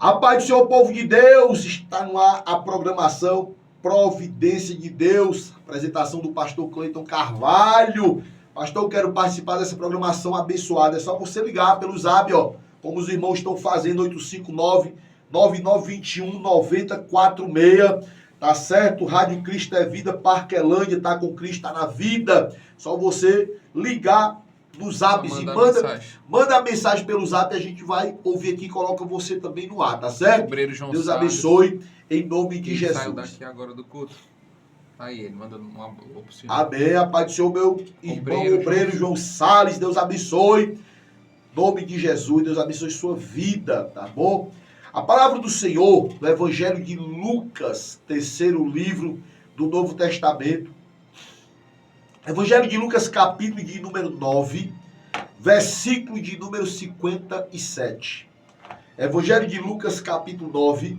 A paz do Senhor, povo de Deus, está no ar a programação Providência de Deus, apresentação do pastor Cleiton Carvalho. Pastor, eu quero participar dessa programação abençoada. É só você ligar pelo Zap, ó, como os irmãos estão fazendo, 859-9921-9046. Tá certo? Rádio Cristo é Vida, Parquelândia, tá com Cristo, tá na vida. Só você ligar no Zap e manda a mensagem pelo Zap, a gente vai ouvir aqui e coloca você também no ar, tá certo? Obreiro João Deus Salles, abençoe, em nome de Jesus. Saiu daqui agora do culto. Aí, ele manda uma boa pro senhor. Amém, a paz do Senhor, meu irmão obreiro João Salles, Deus abençoe. Em nome de Jesus, Deus abençoe sua vida, tá bom? A palavra do Senhor, no Evangelho de Lucas, terceiro livro do Novo Testamento. Evangelho de Lucas, capítulo de número 9, versículo de número 57. Evangelho de Lucas, capítulo 9,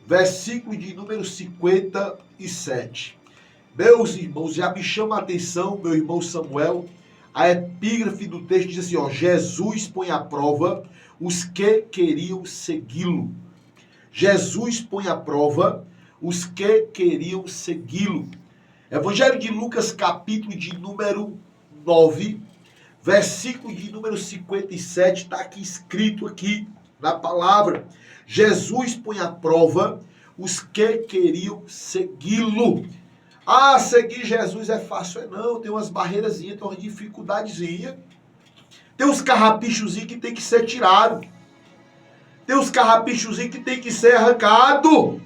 versículo de número 57. Meus irmãos, já me chama a atenção, meu irmão Samuel, a epígrafe do texto diz assim, ó, Jesus põe à prova os que queriam segui-lo. Jesus põe à prova os que queriam segui-lo. Evangelho de Lucas, capítulo de número 9, versículo de número 57, está aqui escrito aqui na palavra. Jesus põe à prova os que queriam segui-lo. Ah, seguir Jesus é fácil, não, tem umas barreirazinhas, tem umas dificuldadezinhas. Tem uns carrapichozinhos que tem que ser tirado. Tem uns carrapichozinhos que tem que ser arrancado.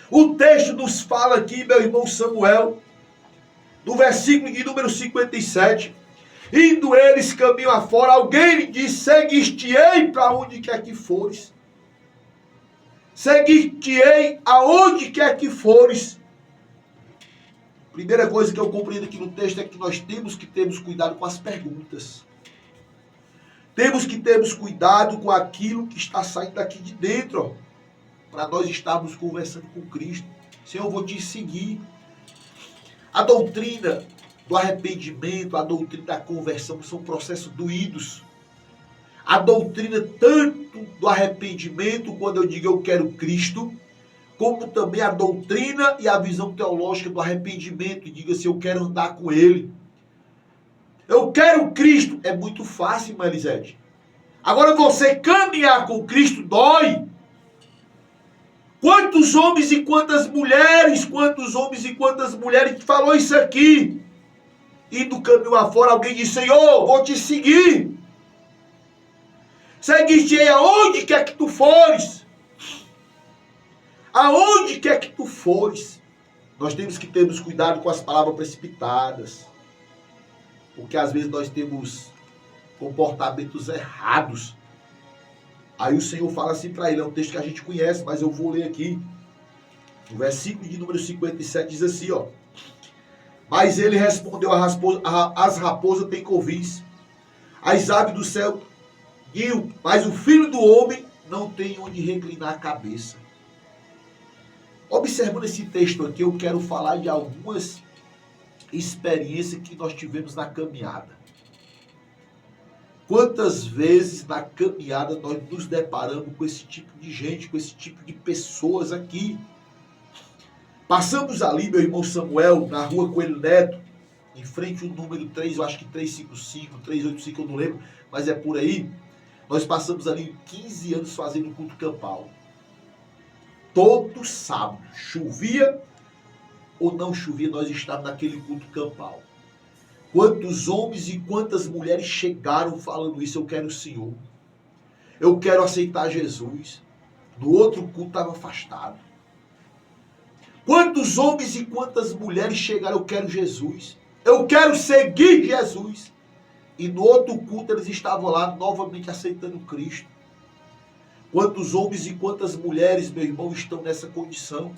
O texto nos fala aqui, meu irmão Samuel, no versículo de número 57, indo eles caminho afora, alguém lhe disse, seguir-te-ei para onde quer que fores. Seguir-te-ei aonde quer que fores. Primeira coisa que eu compreendo aqui no texto é que nós temos que termos cuidado com as perguntas. Temos que termos cuidado com aquilo que está saindo daqui de dentro, ó, para nós estarmos conversando com Cristo. Senhor, eu vou te seguir. A doutrina do arrependimento, a doutrina da conversão são processos doídos. A doutrina tanto do arrependimento, quando eu digo eu quero Cristo, como também a doutrina e a visão teológica do arrependimento, e diga assim, eu quero andar com Ele. Eu quero Cristo. É muito fácil, irmã Elisete. Agora você caminhar com Cristo dói. Quantos homens e quantas mulheres falou isso aqui? E do caminho afora alguém disse, Senhor, vou te seguir. Seguir-te aonde quer que tu fores. Aonde quer que tu fores. Nós temos que termos cuidado com as palavras precipitadas. Porque às vezes nós temos comportamentos errados. Aí o Senhor fala assim para ele, é um texto que a gente conhece, mas eu vou ler aqui. No versículo de número 57 diz assim, ó. Mas ele respondeu, as raposas têm covis, as aves do céu guiam, mas o filho do homem não tem onde reclinar a cabeça. Observando esse texto aqui, eu quero falar de algumas experiências que nós tivemos na caminhada. Quantas vezes na caminhada nós nos deparamos com esse tipo de gente, com esse tipo de pessoas aqui. Passamos ali, meu irmão Samuel, na rua Coelho Neto, em frente ao número 3, eu acho que 355, 385, eu não lembro, mas é por aí. Nós passamos ali 15 anos fazendo culto campal. Todo sábado, chovia ou não chovia, nós estávamos naquele culto campal. Quantos homens e quantas mulheres chegaram falando isso, eu quero o Senhor. Eu quero aceitar Jesus. No outro culto estava afastado. Quantos homens e quantas mulheres chegaram, eu quero Jesus. Eu quero seguir Jesus. E no outro culto eles estavam lá novamente aceitando Cristo. Quantos homens e quantas mulheres, meu irmão, estão nessa condição?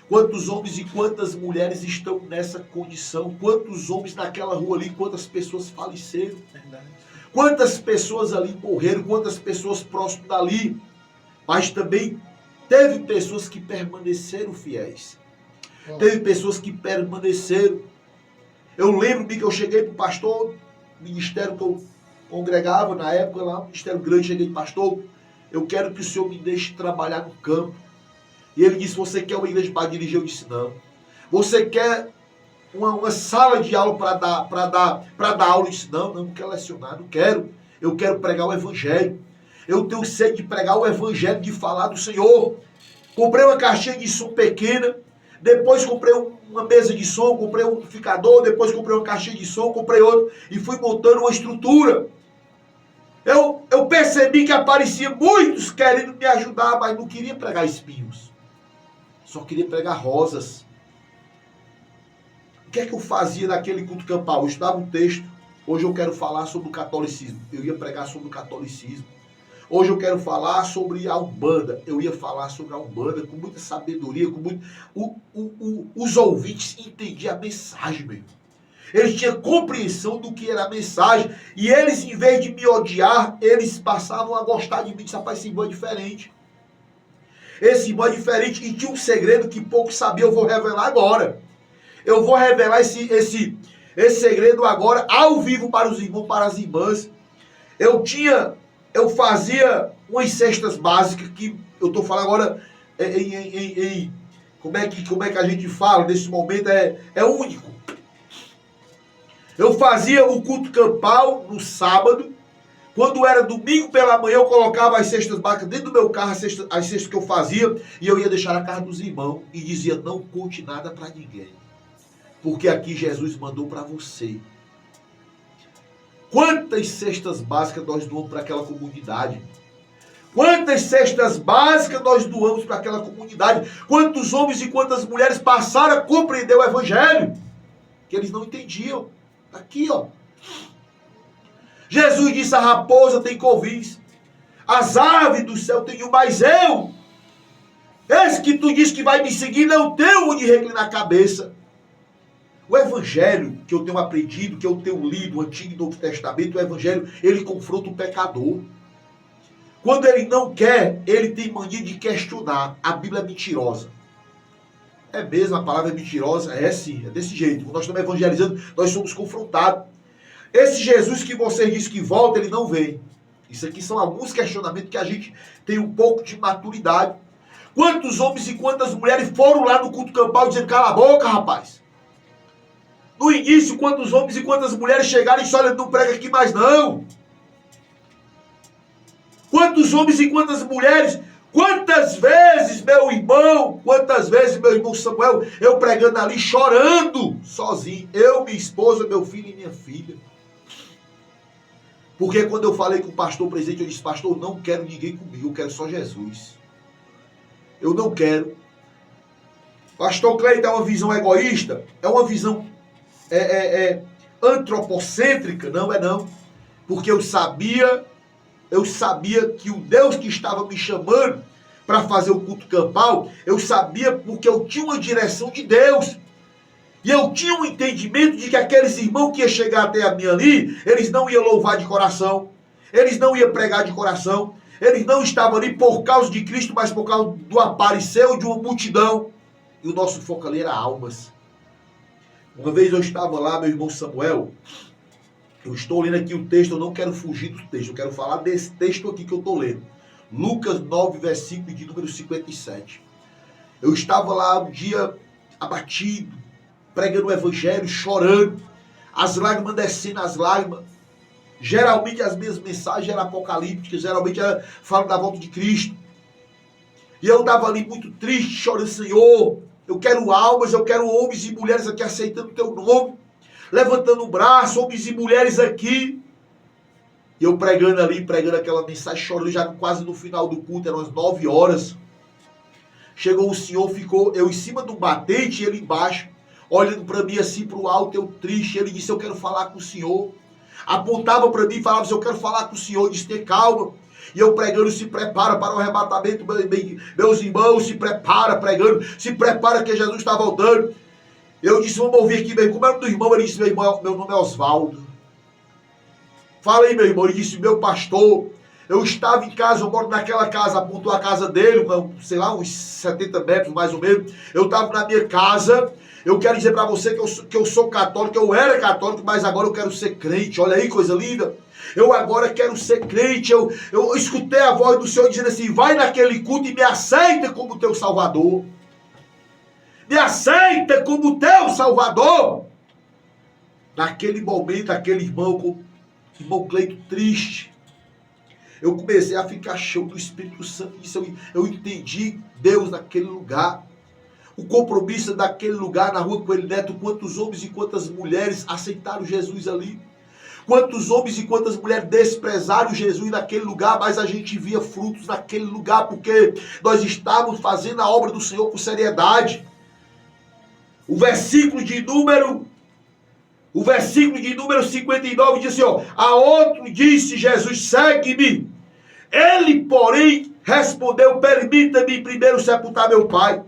Quantos homens e quantas mulheres estão nessa condição? Quantos homens naquela rua ali, quantas pessoas faleceram? Verdade. Quantas pessoas ali morreram, quantas pessoas próximas dali. Mas também teve pessoas que permaneceram fiéis. Teve pessoas que permaneceram. Eu lembro-me que eu cheguei para o pastor, ministério que eu congregava na época lá, ministério grande, cheguei para pastor. eu quero que o senhor me deixe trabalhar no campo. E ele disse, você quer uma igreja para dirigir? Eu disse, não. Você quer uma sala de aula para dar aula? Eu disse, não quero lecionar, não quero. Eu quero pregar o evangelho. Eu tenho sede de pregar o evangelho, de falar do Senhor. Comprei uma caixinha de som pequena, depois comprei uma mesa de som, comprei um amplificador, depois comprei uma caixinha de som, comprei outro e fui montando uma estrutura. Eu percebi que aparecia muitos querendo me ajudar, mas não queria pregar espinhos. Só queria pregar rosas. O que é que eu fazia naquele culto campal? Eu estudava um texto. Hoje eu quero falar sobre o catolicismo. Eu ia pregar sobre o catolicismo. Hoje eu quero falar sobre a Umbanda. Eu ia falar sobre a Umbanda com muita sabedoria, com muito... Os ouvintes entendiam a mensagem, meu irmão. Eles tinham compreensão do que era a mensagem. E eles, em vez de me odiar, eles passavam a gostar de mim. Disse, rapaz, esse irmão é diferente. Esse irmão é diferente. E tinha um segredo que poucos sabiam, eu vou revelar agora. Eu vou revelar esse segredo agora, ao vivo, para os irmãos, para as irmãs. Eu fazia umas cestas básicas, que eu estou falando agora como é que a gente fala nesse momento, é único. Eu fazia o culto campal no sábado. Quando era domingo pela manhã, eu colocava as cestas básicas dentro do meu carro, as cestas que eu fazia, e eu ia deixar na casa dos irmãos e dizia, não conte nada para ninguém. Porque aqui Jesus mandou para você. Quantas cestas básicas nós doamos para aquela comunidade? Quantas cestas básicas nós doamos para aquela comunidade? Quantos homens e quantas mulheres passaram a compreender o evangelho? Que eles não entendiam. Aqui, ó. Jesus disse, a raposa tem covis, as aves do céu têm, mas eu, esse que tu diz que vai me seguir, não tenho onde reclinar a cabeça. O evangelho que eu tenho aprendido, que eu tenho lido, o Antigo e Novo Testamento, o evangelho, ele confronta o pecador. Quando ele não quer, ele tem mania de questionar. A Bíblia é mentirosa. É mesmo, a palavra é mentirosa? É sim, é desse jeito. Quando nós estamos evangelizando, nós somos confrontados. Esse Jesus que você diz que volta, ele não vem. Isso aqui são alguns questionamentos que a gente tem um pouco de maturidade. Quantos homens e quantas mulheres foram lá no culto campal dizendo, cala a boca, rapaz? No início, quantos homens e quantas mulheres chegaram e disseram, olha, não prega aqui mais não. Quantos homens e quantas mulheres, quantas vezes, meu irmão Samuel, eu pregando ali, chorando, sozinho. Eu, minha esposa, meu filho e minha filha. Porque quando eu falei com o pastor presidente, eu disse, pastor, eu não quero ninguém comigo, eu quero só Jesus. Eu não quero. Pastor Cleiton, é uma visão egoísta? É uma visão antropocêntrica? Não é não. Porque eu sabia que o Deus que estava me chamando para fazer o culto campal, eu sabia porque eu tinha uma direção de Deus. E eu tinha um entendimento de que aqueles irmãos que iam chegar até a mim ali, eles não iam louvar de coração, eles não iam pregar de coração, eles não estavam ali por causa de Cristo, mas por causa do apareceu de uma multidão. E o nosso foco ali era almas. Uma vez eu estava lá, meu irmão Samuel, eu estou lendo aqui o texto, eu não quero fugir do texto, eu quero falar desse texto aqui que eu estou lendo. Lucas 9, versículo de número 57. Eu estava lá um dia abatido, pregando o evangelho, chorando, as lágrimas descendo, as lágrimas. Geralmente as minhas mensagens eram apocalípticas, geralmente era falando da volta de Cristo. E eu estava ali muito triste, chorando, Senhor, eu quero almas, eu quero homens e mulheres aqui aceitando o teu nome, levantando o braço, homens e mulheres aqui. E eu pregando ali, pregando aquela mensagem, chorando já quase no final do culto, eram as 9 horas. Chegou o senhor, ficou eu em cima do batente e ele embaixo, olhando para mim assim para o alto, eu triste. Ele disse, eu quero falar com o senhor. Apontava para mim e falava, eu quero falar com o senhor. Eu disse, tenha calma. E eu pregando, se prepara para o arrebatamento, meus irmãos, se prepara, pregando, se prepara que Jesus está voltando. Eu disse, vamos ouvir aqui, meu irmão. Como era do irmão? Ele disse, meu irmão, meu nome é Osvaldo. Fala aí, meu irmão. Ele disse, meu pastor, eu estava em casa, eu moro naquela casa, apontou a casa dele, sei lá, uns 70 metros mais ou menos. Eu estava na minha casa Eu quero dizer para você que eu sou católico, eu era católico, mas agora eu quero ser crente. Olha aí, coisa linda. Eu agora quero ser crente. Eu escutei a voz do Senhor dizendo assim: vai naquele culto e me aceita como teu Salvador. Me aceita como teu Salvador. Naquele momento, aquele irmão Cleito triste, eu comecei a ficar cheio do Espírito Santo. Eu entendi Deus naquele lugar. O compromisso daquele lugar, na rua Coelho Neto, quantos homens e quantas mulheres aceitaram Jesus ali. Quantos homens e quantas mulheres desprezaram Jesus naquele lugar, mas a gente via frutos naquele lugar, porque nós estávamos fazendo a obra do Senhor com seriedade. O versículo de número 59 diz assim, ó: a outro disse Jesus, segue-me. Ele, porém, respondeu, permita-me primeiro sepultar meu pai.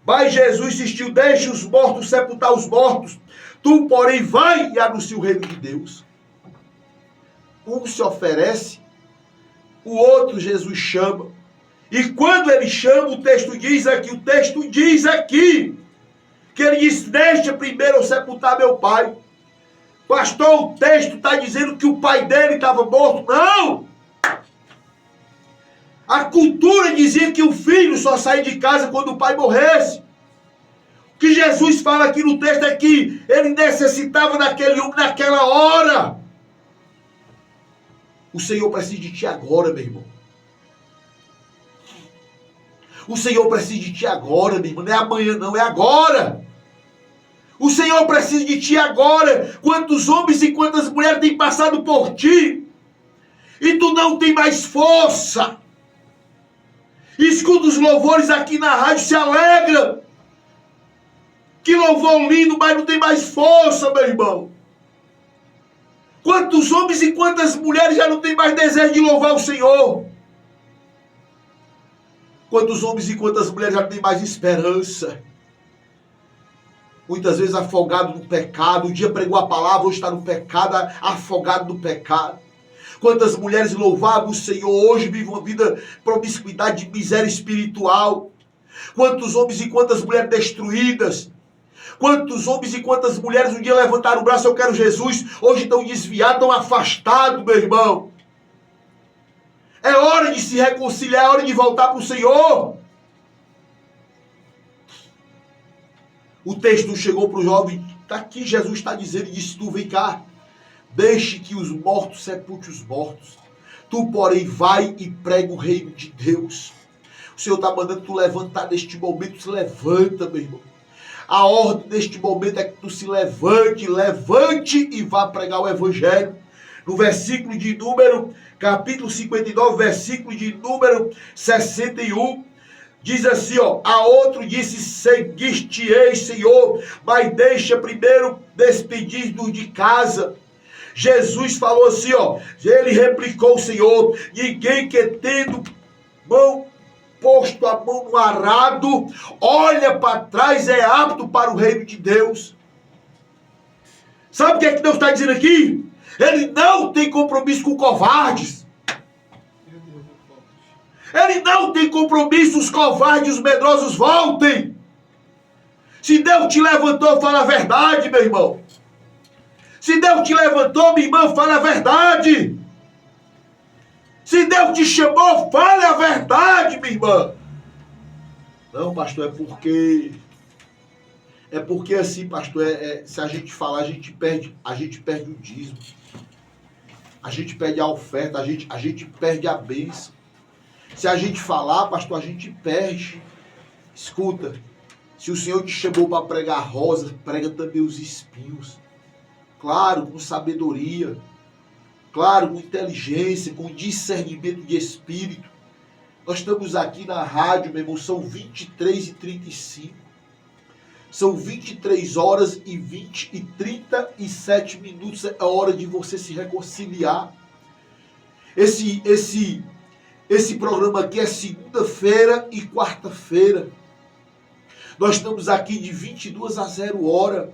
Mas Jesus insistiu, deixe os mortos sepultar os mortos. Tu, porém, vai e anuncia o reino de Deus. Um se oferece, o outro Jesus chama. E quando ele chama, o texto diz aqui, que ele diz, deixa primeiro eu sepultar meu pai. Pastor, o texto está dizendo que o pai dele estava morto. Não! A cultura dizia que o filho só saía de casa quando o pai morresse. O que Jesus fala aqui no texto é que ele necessitava daquele homem naquela hora. O Senhor precisa de ti agora, meu irmão. O Senhor precisa de ti agora, meu irmão. Não é amanhã, não, é agora. O Senhor precisa de ti agora. Quantos homens e quantas mulheres têm passado por ti e tu não tem mais força. Escuta os louvores aqui na rádio, se alegra. Que louvor lindo, mas não tem mais força, meu irmão. Quantos homens e quantas mulheres já não têm mais desejo de louvar o Senhor? Quantos homens e quantas mulheres já não têm mais esperança? Muitas vezes afogado no pecado. Um dia pregou a palavra, hoje está no pecado, afogado no pecado. Quantas mulheres louvavam o Senhor, hoje vivem uma vida promiscuidade, de miséria espiritual. Quantos homens e quantas mulheres destruídas. Quantos homens e quantas mulheres um dia levantaram o braço, eu quero Jesus, hoje estão desviados, estão afastados, meu irmão. É hora de se reconciliar, é hora de voltar para o Senhor. O texto chegou para o jovem, está aqui, Jesus está dizendo, e disse, tu vem cá, deixe que os mortos sepulte os mortos. Tu, porém, vai e prega o reino de Deus. O Senhor está mandando tu levantar neste momento, se levanta, meu irmão. A ordem deste momento é que tu se levante e vá pregar o Evangelho. No versículo de número, capítulo 59, versículo de número 61, diz assim, ó: a outro disse, seguiste-ei, Senhor, mas deixa primeiro despedir-nos de casa. Jesus falou assim, ó, ele replicou, Senhor, ninguém que tendo posto a mão no arado, olha para trás, é apto para o reino de Deus. Sabe o que é que Deus está dizendo aqui? Ele não tem compromisso com covardes. Ele não tem compromisso, os covardes, os medrosos voltem. Se Deus te levantou, fala a verdade, meu irmão. Se Deus te levantou, minha irmã, fala a verdade. Se Deus te chamou, fale a verdade, minha irmã. Não, pastor, é porque assim, pastor, se a gente falar, a gente perde o dízimo. A gente perde a oferta, a gente perde a bênção. Se a gente falar, pastor, a gente perde. Escuta, se o Senhor te chamou para pregar rosas, prega também os espinhos. Claro, com sabedoria. Claro, com inteligência, com discernimento de espírito. Nós estamos aqui na rádio, meu irmão, são 23h35. São 23 horas e 37 minutos. É hora de você se reconciliar. Esse programa aqui é segunda-feira e quarta-feira. Nós estamos aqui de 22 a 0 hora.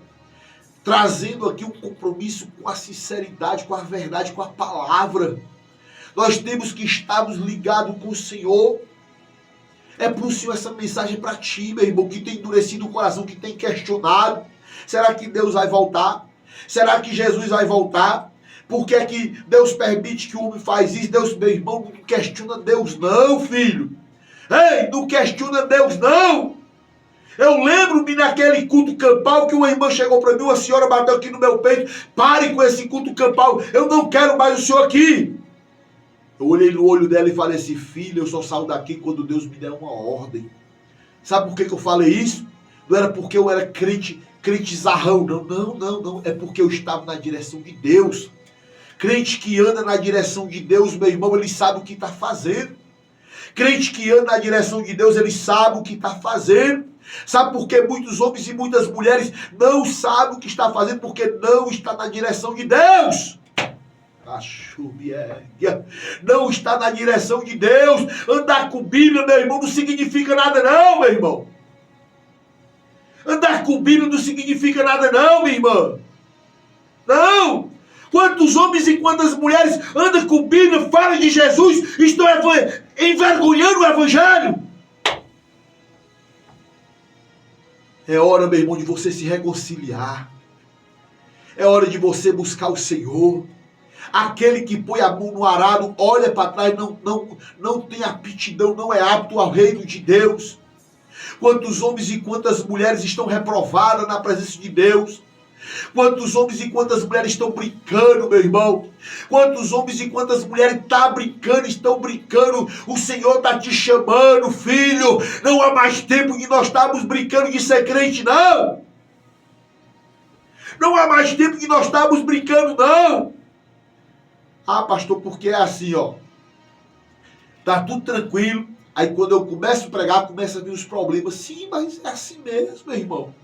Trazendo aqui um compromisso com a sinceridade, com a verdade, com a palavra. Nós temos que estarmos ligados com o Senhor. É pro Senhor essa mensagem para ti, meu irmão, que tem endurecido o coração, que tem questionado. Será que Deus vai voltar? Será que Jesus vai voltar? Por que é que Deus permite que o homem faz isso? Deus, meu irmão, não questiona Deus não, filho. Ei, não questiona Deus não. Eu lembro-me naquele culto campal que uma irmã chegou para mim, uma senhora bateu aqui no meu peito, pare com esse culto campal, eu não quero mais o senhor aqui. Eu olhei no olho dela e falei assim, filha, eu só saio daqui quando Deus me der uma ordem. Sabe por que eu falei isso? Não era porque eu era crente zarrão, não. É porque eu estava na direção de Deus. Crente que anda na direção de Deus, meu irmão, ele sabe o que está fazendo. Crente que anda na direção de Deus, ele sabe o que está fazendo. Sabe por que muitos homens e muitas mulheres não sabem o que está fazendo? Porque não está na direção de Deus. Não está na direção de Deus. Andar com Bíblia, meu irmão, não significa nada não, meu irmão. Andar com Bíblia não significa nada não, minha irmã. Não. Quantos homens e quantas mulheres andam com Bíblia, falam de Jesus, estão envergonhando o Evangelho? É hora, meu irmão, de você se reconciliar. É hora de você buscar o Senhor. Aquele que põe a mão no arado, olha para trás, não tem aptidão, não é apto ao reino de Deus. Quantos homens e quantas mulheres estão reprovadas na presença de Deus? Quantos homens e quantas mulheres estão brincando, meu irmão? Quantos homens e quantas mulheres estão brincando? O Senhor está te chamando, filho. Não há mais tempo que nós estamos brincando de ser crente, não. Não há mais tempo que nós estamos brincando, não. Ah, pastor, porque é assim, ó. Tá tudo tranquilo. Aí quando eu começo a pregar, começa a vir os problemas. Sim, mas é assim mesmo, meu irmão.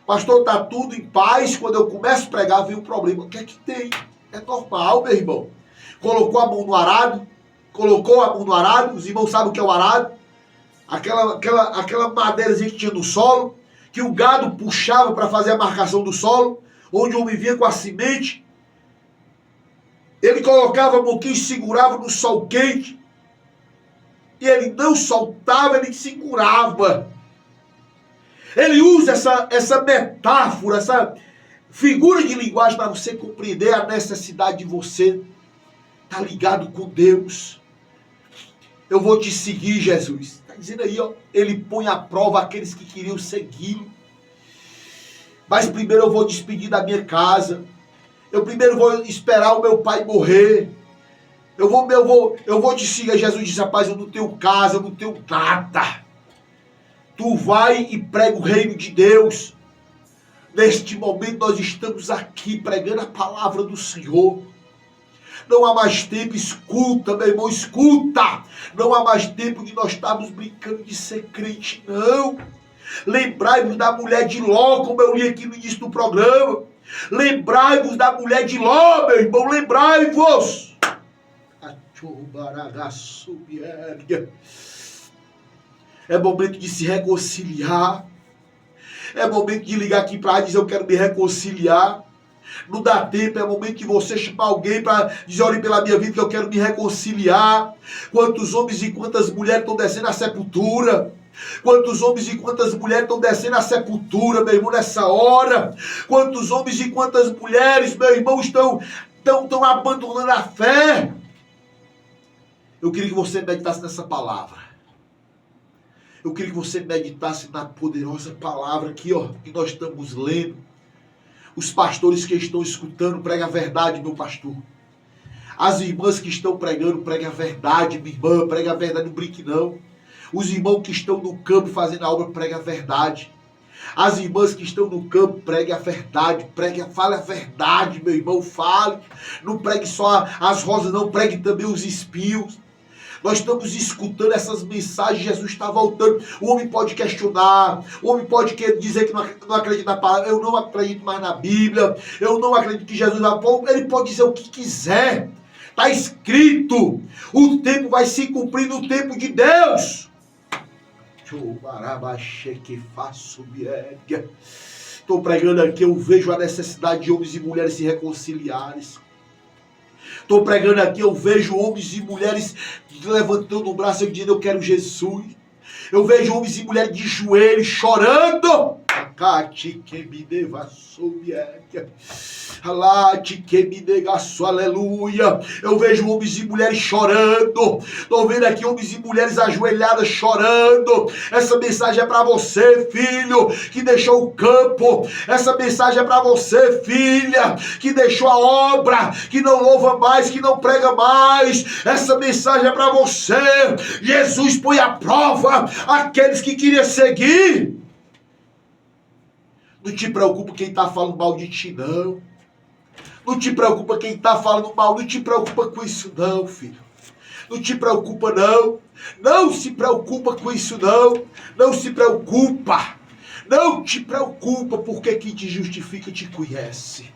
Pastor, tá tudo em paz. Quando eu começo a pregar, vem um problema. O que é que tem? É normal, meu irmão. Colocou a mão no arado. Os irmãos sabem o que é o arado. Aquela madeirazinha que tinha no solo, que o gado puxava para fazer a marcação do solo, onde o homem vinha com a semente. Ele colocava a mão e segurava no sol quente. E ele não soltava, ele segurava. Ele usa essa metáfora, essa figura de linguagem para você compreender a necessidade de você estar ligado com Deus. Eu vou te seguir, Jesus. Está dizendo aí, ó. Ele põe à prova aqueles que queriam segui-lo. Mas primeiro eu vou despedir da minha casa. Eu primeiro vou esperar o meu pai morrer. Eu vou te seguir. Jesus disse, rapaz, eu não tenho casa, eu não tenho nada. Tu vai e prega o reino de Deus. Neste momento nós estamos aqui pregando a palavra do Senhor. Não há mais tempo, escuta, meu irmão, escuta. Não há mais tempo que nós estamos brincando de ser crente, não. Lembrai-vos da mulher de Ló, como eu li aqui no início do programa. Lembrai-vos da mulher de Ló, meu irmão, lembrai-vos. É momento de se reconciliar. É momento de ligar aqui para dizer eu quero me reconciliar. Não dá tempo, é momento de você chamar alguém para dizer ore pela minha vida que eu quero me reconciliar. Quantos homens e quantas mulheres estão descendo à sepultura? Quantos homens e quantas mulheres estão descendo à sepultura, meu irmão, nessa hora? Quantos homens e quantas mulheres, meu irmão, estão abandonando a fé? Eu queria que você meditasse nessa palavra. Eu queria que você meditasse na poderosa palavra aqui, ó, que nós estamos lendo. Os pastores que estão escutando, prega a verdade, meu pastor. As irmãs que estão pregando, prega a verdade, minha irmã, prega a verdade, não brinque não. Os irmãos que estão no campo fazendo a obra, prega a verdade. As irmãs que estão no campo, pregue a verdade, fale a verdade, meu irmão, fale. Não pregue só as rosas, não, pregue também os espinhos. Nós estamos escutando essas mensagens, Jesus está voltando. O homem pode questionar, o homem pode dizer que não acredita na palavra, eu não acredito mais na Bíblia, eu não acredito que Jesus vai voltar. Ele pode dizer o que quiser, está escrito, o tempo vai se cumprir no tempo de Deus. Estou pregando aqui, eu vejo a necessidade de homens e mulheres se reconciliarem. Estou pregando aqui, eu vejo homens e mulheres levantando o braço e dizendo, eu quero Jesus. Eu vejo homens e mulheres de joelhos chorando. Aleluia. Eu vejo homens e mulheres chorando. Estou vendo aqui homens e mulheres ajoelhadas chorando. Essa mensagem é para você, filho, que deixou o campo. Essa mensagem é para você, filha, que deixou a obra, que não louva mais, que não prega mais. Essa mensagem é para você. Jesus põe à prova aqueles que queriam seguir. Não te preocupa quem está falando mal de ti, não. Não te preocupa quem está falando mal. Não te preocupa com isso, não, filho. Não te preocupa, não. Não se preocupa com isso, não. Não se preocupa. Não te preocupa, porque quem te justifica te conhece.